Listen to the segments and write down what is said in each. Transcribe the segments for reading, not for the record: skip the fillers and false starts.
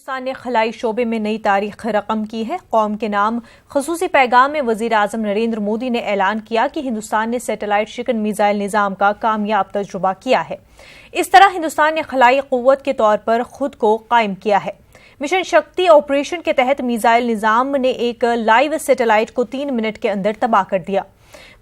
हिंदुस्तान ने खलाई शोबे में नई तारीख रकम की है। कौम के नाम खसूसी पैगाम में वजीर आजम नरेंद्र मोदी ने ऐलान किया कि हिंदुस्तान ने सैटेलाइट शिकन मिसाइल निजाम का कामयाब तजुर्बा किया है। इस तरह हिंदुस्तान ने खलाई कुव्वत के तौर पर खुद को कायम किया है। मिशन शक्ति ऑपरेशन के तहत मिसाइल निजाम ने एक लाइव सैटेलाइट को 3 मिनट के अंदर तबाह कर दिया।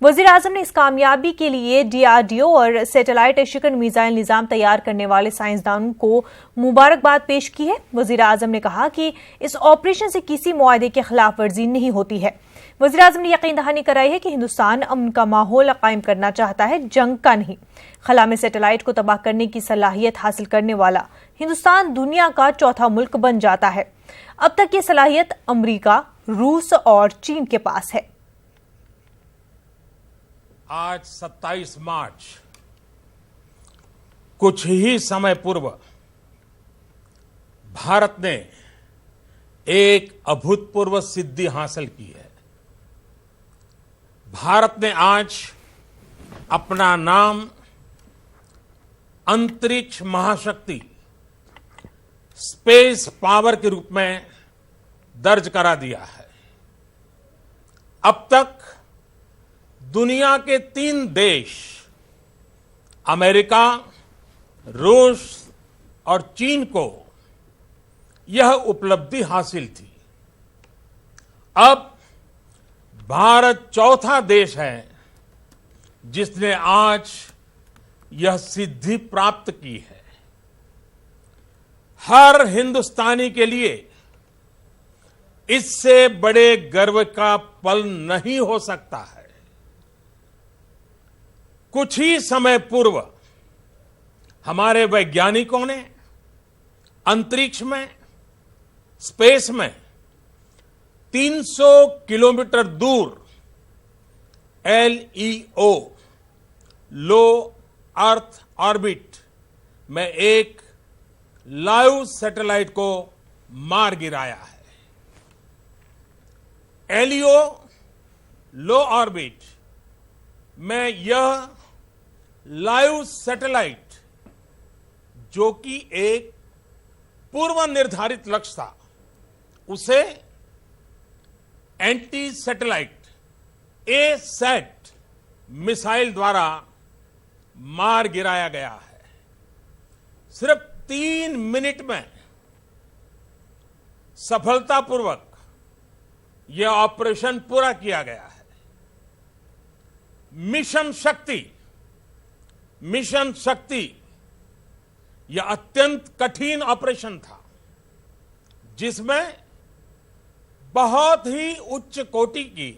वजीर आजम ने इस कामयाबी के लिए DRDO और सैटेलाइट शिकन मिसाइल निजाम तैयार करने वाले साइंसदानों को मुबारकबाद पेश की है। वजीर आजम ने कहा कि इस ऑपरेशन से किसी मुआहदे की खिलाफ वर्जी नहीं होती है। वजीर आजम ने यकीन दहानी कराई है कि हिंदुस्तान अमन का माहौल कायम करना चाहता है, जंग का नहीं। खला में सैटेलाइट को तबाह करने की सलाहियत हासिल करने वाला हिंदुस्तान दुनिया का चौथा मुल्क बन जाता है। अब तक ये सलाहियत अमरीका, रूस और चीन के पास है। आज 27 मार्च कुछ ही समय पूर्व भारत ने एक अभूतपूर्व सिद्धि हासिल की है। भारत ने आज अपना नाम अंतरिक्ष महाशक्ति स्पेस पावर के रूप में दर्ज करा दिया है। अब तक दुनिया के 3 देश अमेरिका, रूस और चीन को यह उपलब्धि हासिल थी। अब भारत चौथा देश है जिसने आज यह सिद्धि प्राप्त की है। हर हिंदुस्तानी के लिए इससे बड़े गर्व का पल नहीं हो सकता है। कुछ ही समय पूर्व हमारे वैज्ञानिकों ने अंतरिक्ष में, स्पेस में 300 किलोमीटर दूर LEO लो अर्थ ऑर्बिट में एक लाइव सैटेलाइट को मार गिराया है। LEO लो ऑर्बिट में यह लाइव सैटेलाइट, जो कि एक पूर्व निर्धारित लक्ष्य था, उसे एंटी सैटेलाइट ASAT मिसाइल द्वारा मार गिराया गया है। सिर्फ 3 मिनट में सफलतापूर्वक यह ऑपरेशन पूरा किया गया है। मिशन शक्ति यह अत्यंत कठिन ऑपरेशन था, जिसमें बहुत ही उच्च कोटि की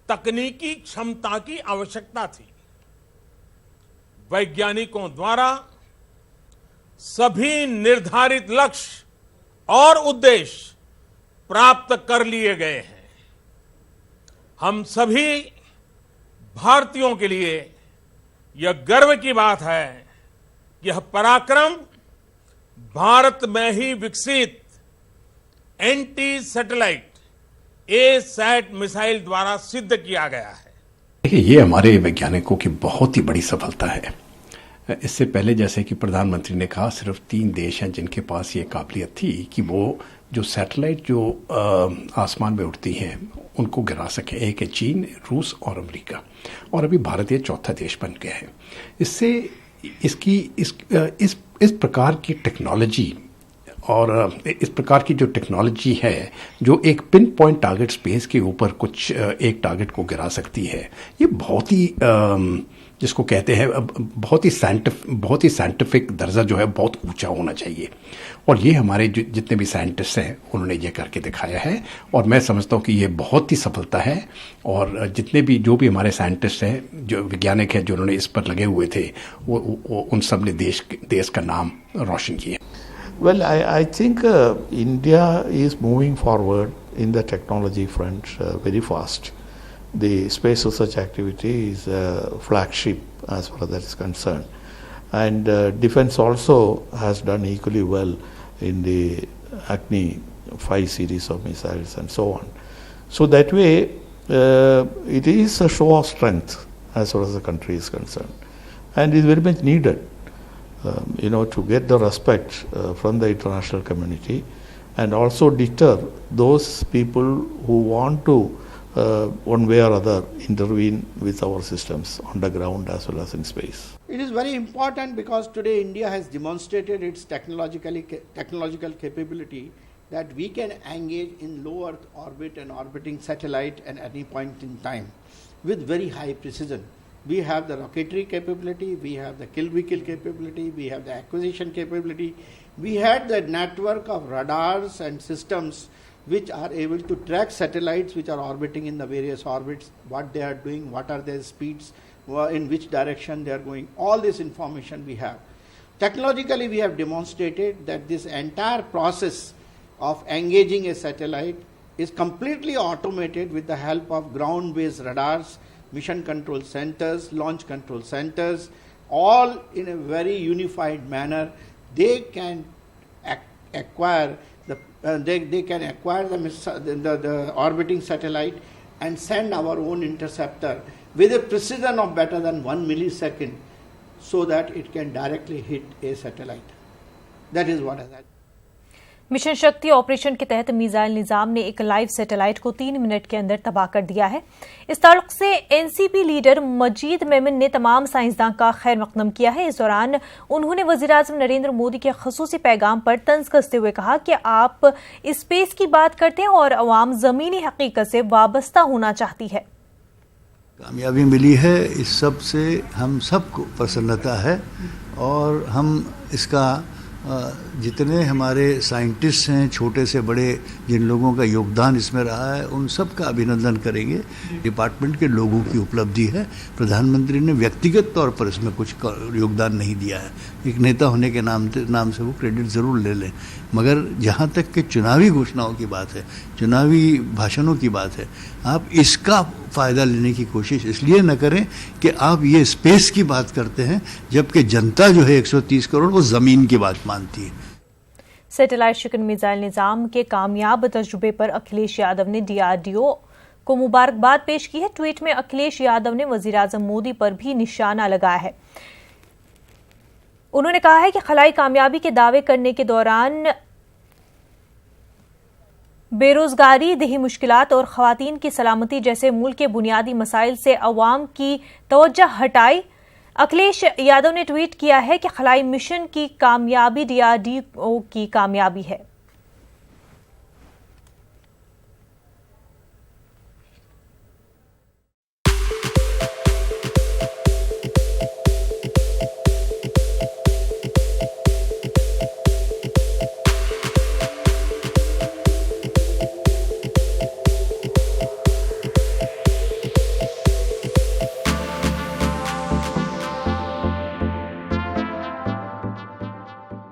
तकनीकी क्षमता की आवश्यकता थी। वैज्ञानिकों द्वारा सभी निर्धारित लक्ष्य और उद्देश्य प्राप्त कर लिए गए हैं। हम सभी भारतीयों के लिए यह गर्व की बात है कि यह पराक्रम भारत में ही विकसित एंटी सैटेलाइट ASAT मिसाइल द्वारा सिद्ध किया गया है। देखिए, ये हमारे वैज्ञानिकों की बहुत ही बड़ी सफलता है। इससे पहले जैसे कि प्रधानमंत्री ने कहा, सिर्फ 3 देश हैं जिनके पास ये काबिलियत थी कि वो जो सैटेलाइट जो आसमान में उड़ती हैं उनको गिरा सके। एक है चीन, रूस और अमेरिका, और अभी भारत ये चौथा देश बन गया है। इससे इस प्रकार की टेक्नोलॉजी और इस प्रकार की जो टेक्नोलॉजी है, जो एक पिन पॉइंट टारगेट स्पेस के ऊपर कुछ एक टारगेट को गिरा सकती है, ये बहुत ही जिसको कहते हैं बहुत ही साइंटिफिक दर्जा जो है बहुत ऊंचा होना चाहिए। और ये हमारे जितने भी साइंटिस्ट हैं उन्होंने ये करके दिखाया है, और मैं समझता हूँ कि ये बहुत ही सफलता है। और जो भी हमारे साइंटिस्ट हैं, जो वैज्ञानिक हैं, जो उन्होंने इस पर लगे हुए थे, वो उन सब ने देश का नाम रोशन किया। Well, I think India is moving forward in the technology front very fast. The space research activity is a flagship as far as that is concerned. And defense also has done equally well in the Agni 5 series of missiles and so on. So that way, it is a show of strength as far as the country is concerned. And is very much needed. to get the respect from the international community, and also deter those people who want to, one way or other, intervene with our systems on the ground as well as in space. It is very important because today India has demonstrated its technological capability that we can engage in low Earth orbit and orbiting satellite at any point in time with very high precision. We have the rocketry capability, we have the kill-we-kill capability, we have the acquisition capability, we had the network of radars and systems which are able to track satellites which are orbiting in the various orbits, what they are doing, what are their speeds, in which direction they are going. All this information we have. Technologically, we have demonstrated that this entire process of engaging a satellite is completely automated with the help of ground-based radars, mission control centers, launch control centers, all in a very unified manner. They can acquire the orbiting satellite and send our own interceptor with a precision of better than 1 millisecond, so that it can directly hit a satellite. That is what has happened. Mission शक्ति operation के तहत missile निजाम ने एक live satellite को 3 minute के अंदर तबाह कर दिया है। इस ताल्लुक से एनसीपी लीडर मजीद मेमन ने तमाम साइंसदान का खैर मकदम किया है। इस दौरान उन्होंने वज़ीर-ए-आज़म नरेंद्र मोदी के ख़ुसूसी पैगाम पर तंज कसते हुए कहा कि आप स्पेस की बात करते हैं और अवाम ज़मीनी हकीकत से वाबस्ता होना चाहती है। कामयाबी मिली है, इस सब से हम सबको प्रसन्नता है और हम इसका जितने हमारे साइंटिस्ट हैं, छोटे से बड़े, जिन लोगों का योगदान इसमें रहा है, उन सब का अभिनंदन करेंगे। डिपार्टमेंट के लोगों की उपलब्धि है। प्रधानमंत्री ने व्यक्तिगत तौर पर इसमें कुछ योगदान नहीं दिया है। एक नेता होने के नाम से वो क्रेडिट ज़रूर ले लें, मगर जहाँ तक कि चुनावी घोषणाओं की बात है, चुनावी भाषणों की बात है, आप इसका फ़ायदा लेने की कोशिश इसलिए न करें कि आप ये स्पेस की बात करते हैं, जबकि जनता जो है 130 करोड़ वो ज़मीन की बात मानती है। सैटेलाइट शिकन मिसाइल निजाम के कामयाब तजुर्बे पर अखिलेश यादव ने डीआरडीओ को मुबारकबाद पेश की है। ट्वीट में अखिलेश यादव ने वज़ीर-ए-आज़म मोदी पर भी निशाना लगाया है। उन्होंने कहा है कि खलाई कामयाबी के दावे करने के दौरान बेरोजगारी, देही मुश्किलात और खवातीन की सलामती जैसे मुल्क के बुनियादी मसाइल से अवाम की तवज्जो हटाई। अखिलेश यादव ने ट्वीट किया है कि खलाई मिशन की कामयाबी डीआरडीओ की कामयाबी है।